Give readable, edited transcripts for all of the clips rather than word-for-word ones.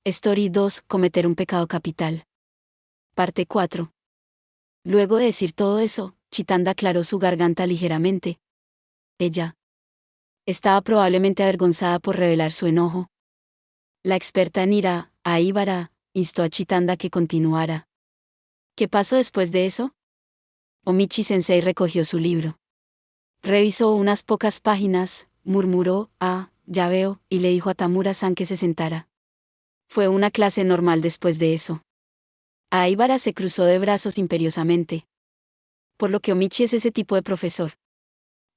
Story 2. Cometer un pecado capital. Parte 4. Luego de decir todo eso, Chitanda aclaró su garganta ligeramente. Ella estaba probablemente avergonzada por revelar su enojo. La experta en ira, Aibara, instó a Chitanda que continuara. ¿Qué pasó después de eso? Omichi-sensei recogió su libro. Revisó unas pocas páginas, murmuró, ya veo, y le dijo a Tamura-san que se sentara. Fue una clase normal después de eso. Aibara se cruzó de brazos imperiosamente. Por lo que Omichi es ese tipo de profesor.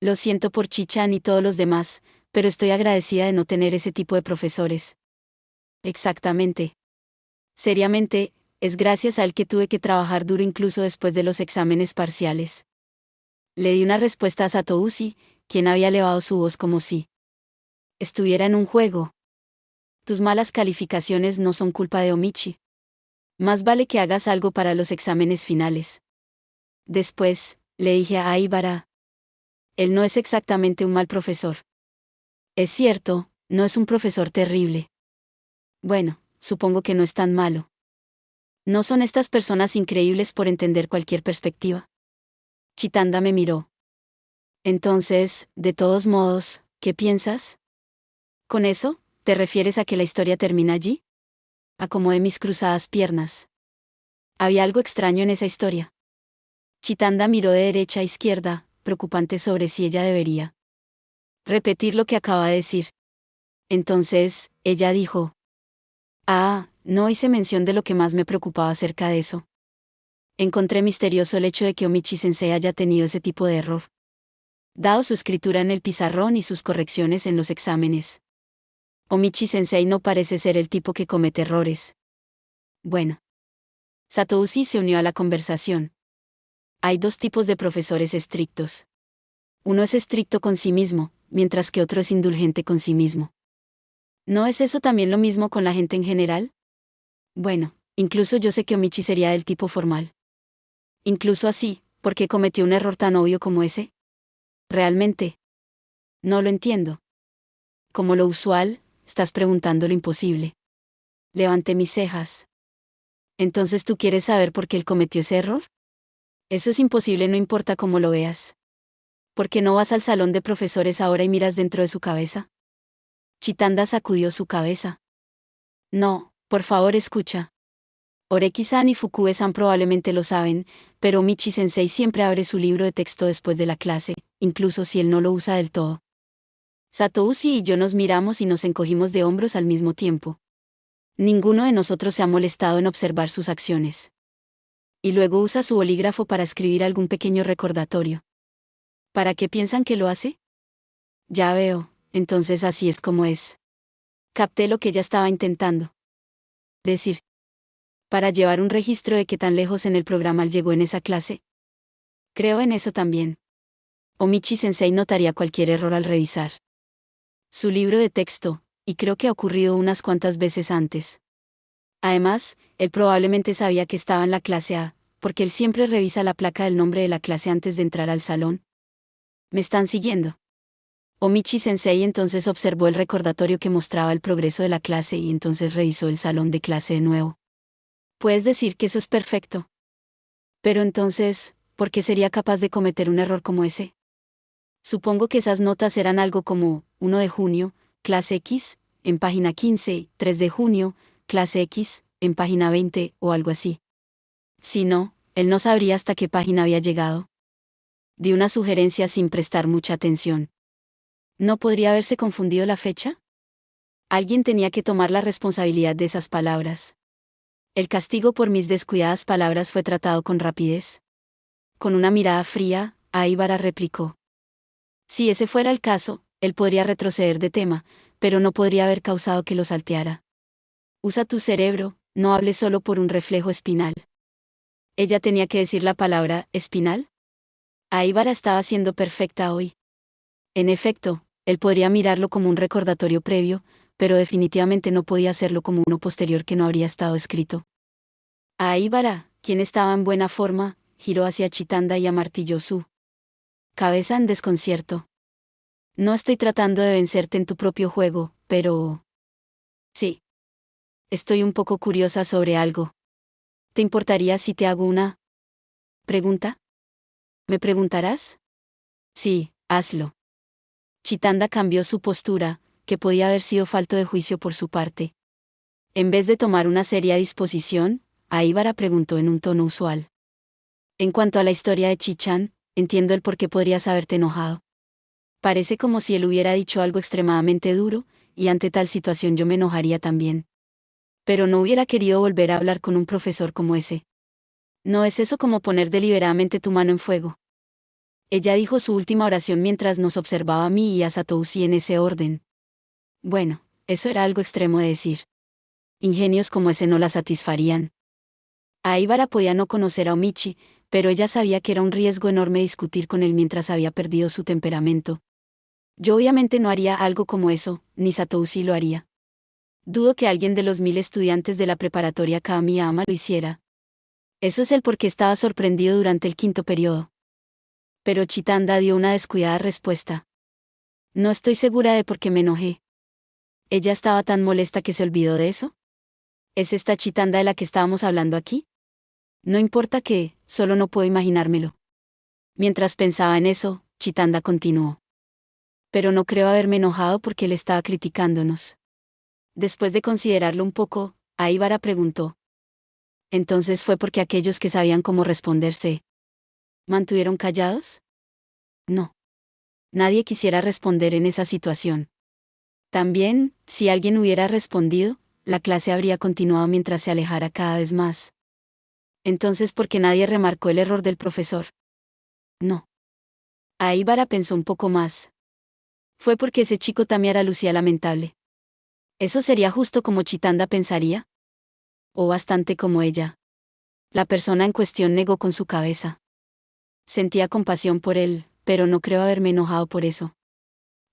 Lo siento por Chichan y todos los demás, pero estoy agradecida de no tener ese tipo de profesores. Exactamente. Seriamente, es gracias a él que tuve que trabajar duro incluso después de los exámenes parciales. Le di una respuesta a Satouzi, quien había elevado su voz como si estuviera en un juego. Tus malas calificaciones no son culpa de Omichi. Más vale que hagas algo para los exámenes finales. Después, le dije a Aibara. Él no es exactamente un mal profesor. Es cierto, no es un profesor terrible. Bueno, supongo que no es tan malo. ¿No son estas personas increíbles por entender cualquier perspectiva? Chitanda me miró. Entonces, de todos modos, ¿qué piensas? ¿Con eso, te refieres a que la historia termina allí? Acomodé mis cruzadas piernas. Había algo extraño en esa historia. Chitanda miró de derecha a izquierda, preocupante sobre si ella debería repetir lo que acaba de decir. Entonces, ella dijo. No hice mención de lo que más me preocupaba acerca de eso. Encontré misterioso el hecho de que Omichi-sensei haya tenido ese tipo de error. Dado su escritura en el pizarrón y sus correcciones en los exámenes. Omichi-sensei no parece ser el tipo que comete errores. Bueno. Satouzi se unió a la conversación. Hay dos tipos de profesores estrictos. Uno es estricto con sí mismo, mientras que otro es indulgente con sí mismo. ¿No es eso también lo mismo con la gente en general? Bueno, incluso yo sé que Omichi sería del tipo formal. Incluso así, ¿por qué cometió un error tan obvio como ese? Realmente. No lo entiendo. Como lo usual, estás preguntando lo imposible. Levanté mis cejas. ¿Entonces tú quieres saber por qué él cometió ese error? Eso es imposible no importa cómo lo veas. ¿Por qué no vas al salón de profesores ahora y miras dentro de su cabeza? Chitanda sacudió su cabeza. No, por favor escucha. Oreki-san y Fukue-san probablemente lo saben, pero Omichi-sensei siempre abre su libro de texto después de la clase, incluso si él no lo usa del todo. Satouzi y yo nos miramos y nos encogimos de hombros al mismo tiempo. Ninguno de nosotros se ha molestado en observar sus acciones. Y luego usa su bolígrafo para escribir algún pequeño recordatorio. ¿Para qué piensan que lo hace? Ya veo, entonces así es como es. Capté lo que ella estaba intentando decir. Para llevar un registro de qué tan lejos en el programa llegó en esa clase. Creo en eso también. Omichi-sensei notaría cualquier error al revisar su libro de texto, y creo que ha ocurrido unas cuantas veces antes. Además, él probablemente sabía que estaba en la clase A, porque él siempre revisa la placa del nombre de la clase antes de entrar al salón. ¿Me están siguiendo? Omichi-sensei entonces observó el recordatorio que mostraba el progreso de la clase y entonces revisó el salón de clase de nuevo. Puedes decir que eso es perfecto. Pero entonces, ¿por qué sería capaz de cometer un error como ese? Supongo que esas notas eran algo como 1 de junio, clase X, en página 15, 3 de junio, clase X, en página 20, o algo así. Si no, él no sabría hasta qué página había llegado. Di una sugerencia sin prestar mucha atención. ¿No podría haberse confundido la fecha? Alguien tenía que tomar la responsabilidad de esas palabras. El castigo por mis descuidadas palabras fue tratado con rapidez. Con una mirada fría, Aibara replicó. Si ese fuera el caso, él podría retroceder de tema, pero no podría haber causado que lo salteara. Usa tu cerebro, no hables solo por un reflejo espinal. ¿Ella tenía que decir la palabra espinal? Aibara estaba siendo perfecta hoy. En efecto, él podría mirarlo como un recordatorio previo, pero definitivamente no podía hacerlo como uno posterior que no habría estado escrito. Aibara, quien estaba en buena forma, giró hacia Chitanda y amartilló su cabeza en desconcierto. No estoy tratando de vencerte en tu propio juego, pero... Sí. Estoy un poco curiosa sobre algo. ¿Te importaría si te hago una pregunta? ¿Me preguntarás? Sí, hazlo. Chitanda cambió su postura, que podía haber sido falto de juicio por su parte. En vez de tomar una seria disposición, Aibara preguntó en un tono usual. En cuanto a la historia de Chichan, entiendo el por qué podrías haberte enojado. Parece como si él hubiera dicho algo extremadamente duro, y ante tal situación yo me enojaría también. Pero no hubiera querido volver a hablar con un profesor como ese. No es eso como poner deliberadamente tu mano en fuego. Ella dijo su última oración mientras nos observaba a mí y a Satousi en ese orden. Bueno, eso era algo extremo de decir. Ingenios como ese no la satisfarían. Aibara podía no conocer a Omichi, pero ella sabía que era un riesgo enorme discutir con él mientras había perdido su temperamento. Yo obviamente no haría algo como eso, ni Satousi lo haría. Dudo que alguien de los 1000 estudiantes de la preparatoria Kamiyama lo hiciera. Eso es el por qué estaba sorprendido durante el quinto periodo. Pero Chitanda dio una descuidada respuesta. No estoy segura de por qué me enojé. ¿Ella estaba tan molesta que se olvidó de eso? ¿Es esta Chitanda de la que estábamos hablando aquí? No importa qué, solo no puedo imaginármelo. Mientras pensaba en eso, Chitanda continuó. Pero no creo haberme enojado porque él estaba criticándonos. Después de considerarlo un poco, Aibara preguntó. Entonces fue porque aquellos que sabían cómo responderse ¿mantuvieron callados? No. Nadie quisiera responder en esa situación. También, si alguien hubiera respondido, la clase habría continuado mientras se alejara cada vez más. Entonces, ¿por qué nadie remarcó el error del profesor? No. Aibara pensó un poco más. Fue porque ese chico Tamiara lucía lamentable. ¿Eso sería justo como Chitanda pensaría? O bastante como ella. La persona en cuestión negó con su cabeza. Sentía compasión por él, pero no creo haberme enojado por eso.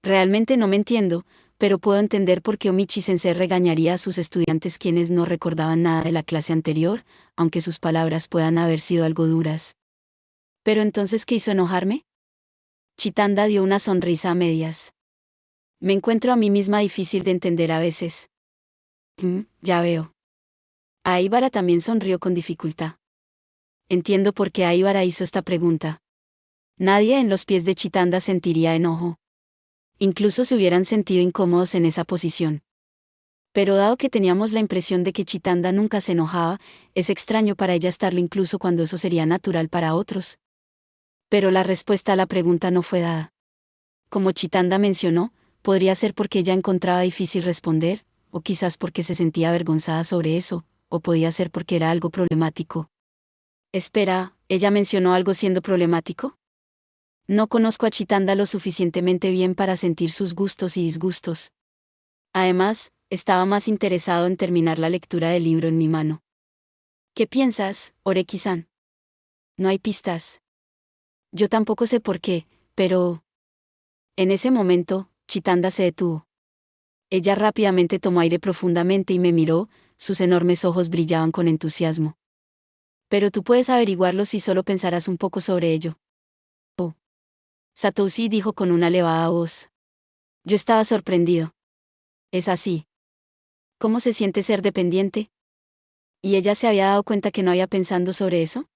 Realmente no me entiendo, pero puedo entender por qué Omichi-sensei regañaría a sus estudiantes quienes no recordaban nada de la clase anterior, aunque sus palabras puedan haber sido algo duras. ¿Pero entonces qué hizo enojarme? Chitanda dio una sonrisa a medias. Me encuentro a mí misma difícil de entender a veces. Ya veo. Aibara también sonrió con dificultad. Entiendo por qué Aibara hizo esta pregunta. Nadie en los pies de Chitanda sentiría enojo. Incluso se hubieran sentido incómodos en esa posición. Pero dado que teníamos la impresión de que Chitanda nunca se enojaba, es extraño para ella estarlo incluso cuando eso sería natural para otros. Pero la respuesta a la pregunta no fue dada. Como Chitanda mencionó, podría ser porque ella encontraba difícil responder, o quizás porque se sentía avergonzada sobre eso, o podía ser porque era algo problemático. Espera, ¿ella mencionó algo siendo problemático? No conozco a Chitanda lo suficientemente bien para sentir sus gustos y disgustos. Además, estaba más interesado en terminar la lectura del libro en mi mano. ¿Qué piensas, Oreki-san? No hay pistas. Yo tampoco sé por qué, pero... En ese momento, Chitanda se detuvo. Ella rápidamente tomó aire profundamente y me miró, sus enormes ojos brillaban con entusiasmo. Pero tú puedes averiguarlo si solo pensarás un poco sobre ello. Oh. Satousi dijo con una elevada voz. Yo estaba sorprendido. Es así. ¿Cómo se siente ser dependiente? ¿Y ella se había dado cuenta que no había pensando sobre eso?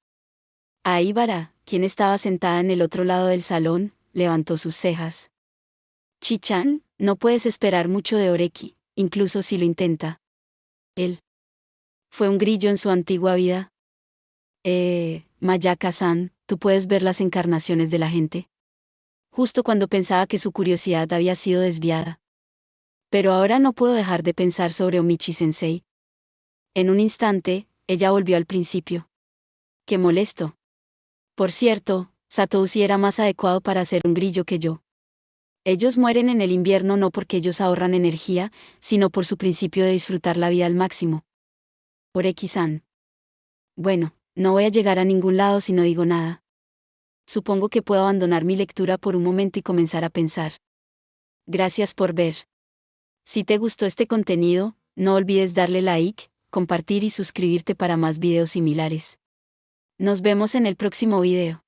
Aibara, quien estaba sentada en el otro lado del salón, levantó sus cejas. Chichan, no puedes esperar mucho de Oreki, incluso si lo intenta. Él fue un grillo en su antigua vida. Mayaka-san, ¿tú puedes ver las encarnaciones de la gente? Justo cuando pensaba que su curiosidad había sido desviada. Pero ahora no puedo dejar de pensar sobre Omichi-sensei. En un instante, ella volvió al principio. Qué molesto. Por cierto, Satousi era más adecuado para ser un grillo que yo. Ellos mueren en el invierno no porque ellos ahorran energía, sino por su principio de disfrutar la vida al máximo. Oreki-san. Bueno, no voy a llegar a ningún lado si no digo nada. Supongo que puedo abandonar mi lectura por un momento y comenzar a pensar. Gracias por ver. Si te gustó este contenido, no olvides darle like, compartir y suscribirte para más videos similares. Nos vemos en el próximo video.